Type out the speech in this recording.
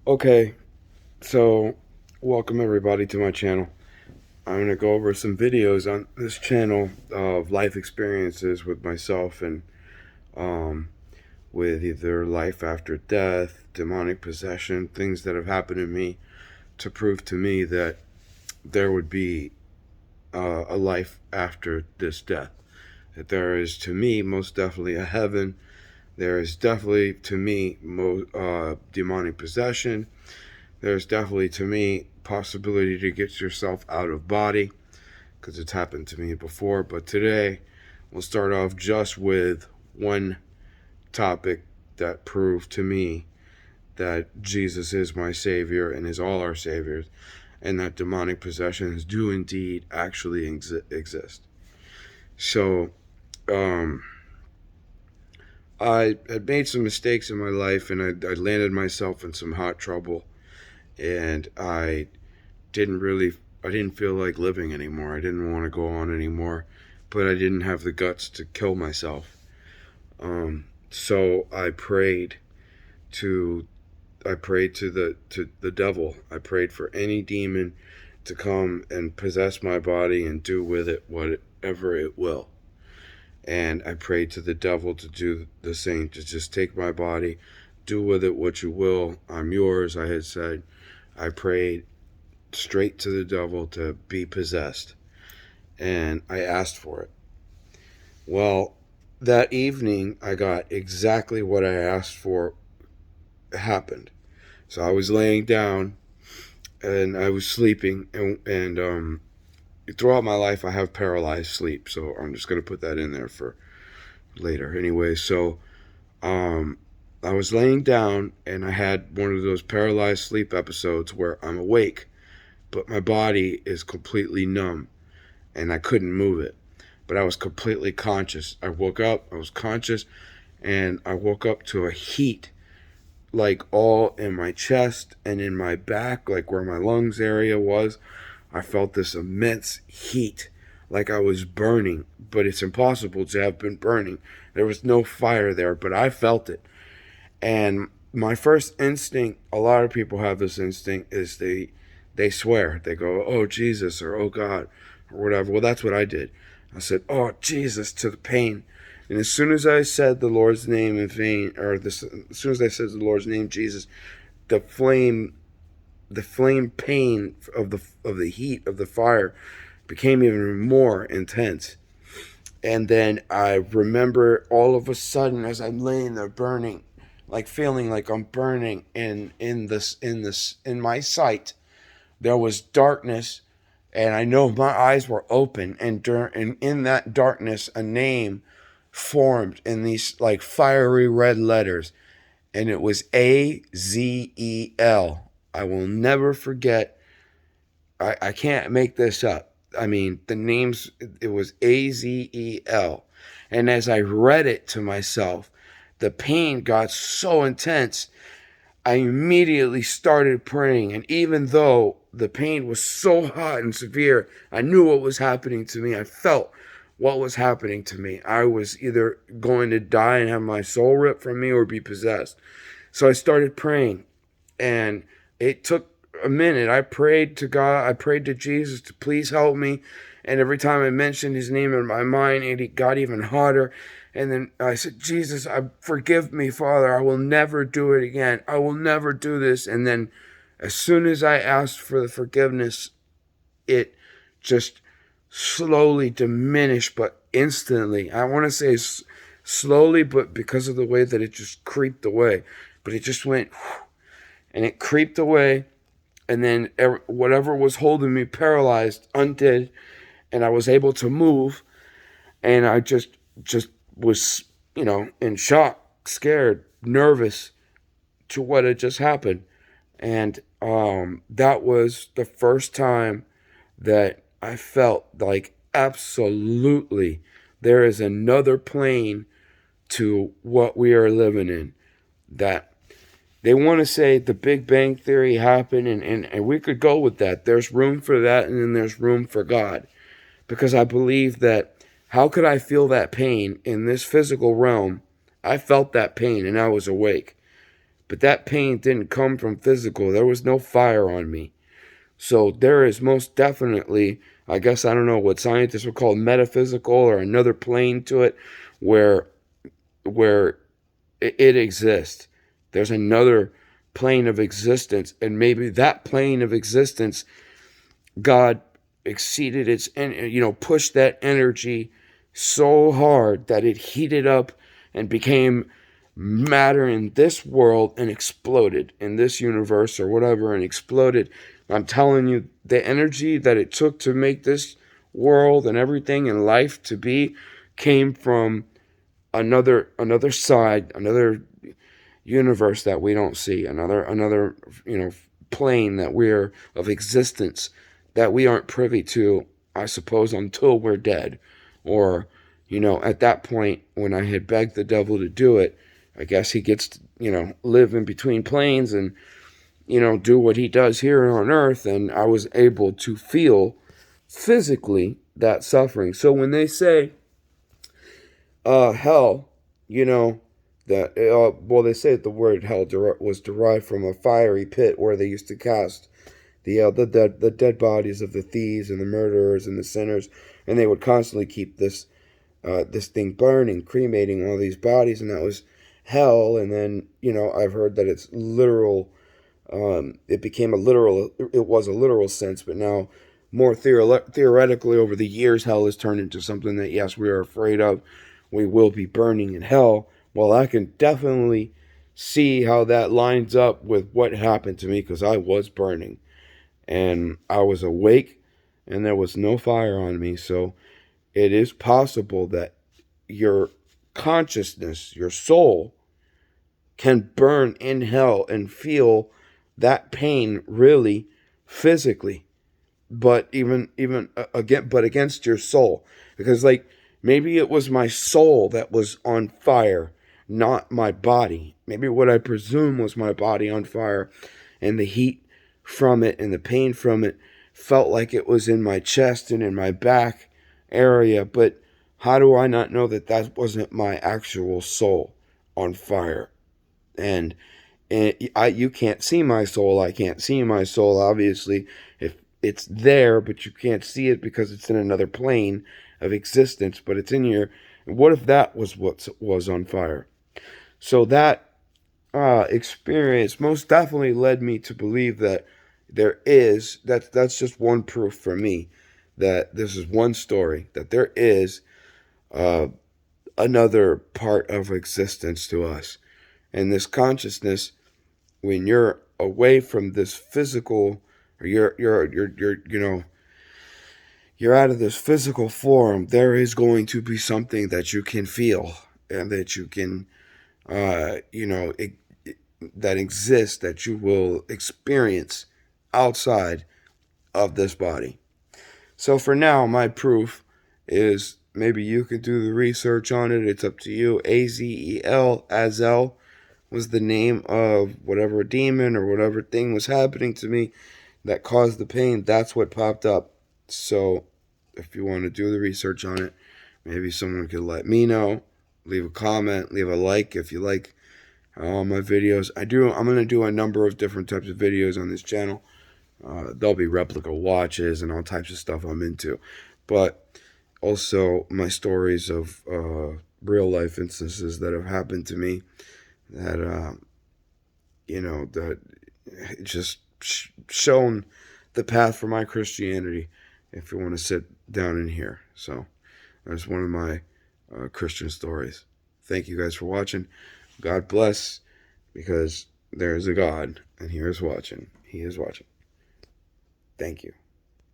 Okay, so welcome everybody to my channel. I'm going to go over some videos on this channel of life experiences with myself and um, with either life after death, demonic possession, things that have happened to me to prove to me that there would be a life after this death. That there is, to me, most definitely a heaven. There is definitely, to me, demonic possession. There's definitely, to me, possibility to get yourself out of body, because it's happened to me before. But today, we'll start off just with one topic that proved to me that Jesus is my Savior and is all our Saviors, and that demonic possessions do indeed actually exist. So, um, I had made some mistakes in my life, and I landed myself in some hot trouble, and didn't really I didn't feel like living anymore. I didn't want to go on anymore, but I didn't have the guts to kill myself. So to I prayed to the devil. I prayed for any demon to come and possess my body and do with it whatever it will. And I prayed to the devil to do the same, to just take my body, do with it what you will. I'm yours, I had said. I prayed straight to the devil to be possessed, and I asked for it. Well, that evening I got exactly what I asked for happened. So I was laying down and I was sleeping, and throughout my life I have paralyzed sleep, so I'm just going to put that in there for later. Anyway, so um, I was laying down and I had one of those paralyzed sleep episodes where I'm awake, but my body is completely numb and I couldn't move it. But I was completely conscious. I woke up, I was conscious, and I woke up to a heat like all in my chest and in my back, like where my lungs area was. I felt this immense heat, like I was burning, but it's impossible to have been burning. There was no fire there, but I felt it. And my first instinct, a lot of people have this instinct, is they swear. They go, "Oh Jesus," or "Oh God," or whatever. Well, that's what I did. I said, "Oh Jesus," to the pain. And as soon as I said the Lord's name in vain, as soon as I said the Lord's name, Jesus, the flame, the flame pain of the heat of the fire became even more intense. And then I remember all of a sudden, as I'm laying there burning, like feeling like I'm burning, and in my sight, there was darkness, and I know my eyes were open, and in that darkness, a name formed in these like fiery red letters, and it was Azel. I will never forget. I can't make this up. I mean, the names, it was Azel. And as I read it to myself, the pain got so intense, I immediately started praying. And even though the pain was so hot and severe, I knew what was happening to me. I felt what was happening to me. I was either going to die and have my soul ripped from me or be possessed. So I started praying, and it took a minute. I prayed to God, I prayed to Jesus to please help me. And every time I mentioned his name in my mind, it got even hotter. And then I said, "Jesus, forgive me, Father. I will never do it again. I will never do this." And then as soon as I asked for the forgiveness, it just slowly diminished, but instantly. I want to say slowly, but because of the way that it just creeped away. But it just went, and it creeped away. And then whatever was holding me paralyzed undid, and I was able to move. And I just was, in shock, scared, nervous to what had just happened. And that was the first time that I felt like absolutely there is another plane to what we are living in. That they want to say the Big Bang Theory happened, and we could go with that. There's room for that, and then there's room for God. Because I believe that, how could I feel that pain in this physical realm? I felt that pain and I was awake. But that pain didn't come from physical. There was no fire on me. So there is most definitely, I guess, I don't know what scientists would call metaphysical, or another plane to it, where it exists. There's another plane of existence, and maybe that plane of existence, God exceeded its, pushed that energy so hard that it heated up and became matter in this world and exploded in this universe or whatever, and exploded. I'm telling you, the energy that it took to make this world and everything in life to be came from another side, another universe that we don't see, another plane that we're of existence that we aren't privy to, I suppose, until we're dead. Or, at that point, when I had begged the devil to do it, I guess he gets to, live in between planes and, do what he does here on earth. And I was able to feel physically that suffering. So when they say hell, that they say that the word hell was derived from a fiery pit where they used to cast the dead bodies of the thieves and the murderers and the sinners, and they would constantly keep this thing burning, cremating all these bodies, and that was hell. And then I've heard that it's literal. It became a literal. It was a literal sense, but now more theoretically over the years, hell has turned into something that, yes, we are afraid of. We will be burning in hell. Well, I can definitely see how that lines up with what happened to me, because I was burning and I was awake and there was no fire on me. So it is possible that your consciousness, your soul, can burn in hell and feel that pain really physically, but even against your soul, because maybe it was my soul that was on fire, not my body. Maybe what I presume was my body on fire, and the heat from it and the pain from it felt like it was in my chest and in my back area. But how do I not know that that wasn't my actual soul on fire? And you can't see my soul. I can't see my soul, obviously. If it's there, but you can't see it because it's in another plane of existence, but it's in here. What if that was what was on fire? So that experience most definitely led me to believe that that's just one proof for me that this is one story, that there is another part of existence to us. And this consciousness, when you're away from this physical, or you're out of this physical form, there is going to be something that you can feel and that you can, that exists, that you will experience outside of this body. So for now, my proof is, maybe you could do the research on it. It's up to you. Azel was the name of whatever demon or whatever thing was happening to me that caused the pain. That's what popped up. So if you want to do the research on it, maybe someone could let me know. Leave a comment, leave a like if you like all my videos. I'm going to do a number of different types of videos on this channel. There'll be replica watches and all types of stuff I'm into. But also my stories of real life instances that have happened to me that, that just shown the path for my Christianity, if you want to sit down in here. So that's one of my Christian stories. Thank you guys for watching. God bless, because there is a God, and He is watching. He is watching. Thank you.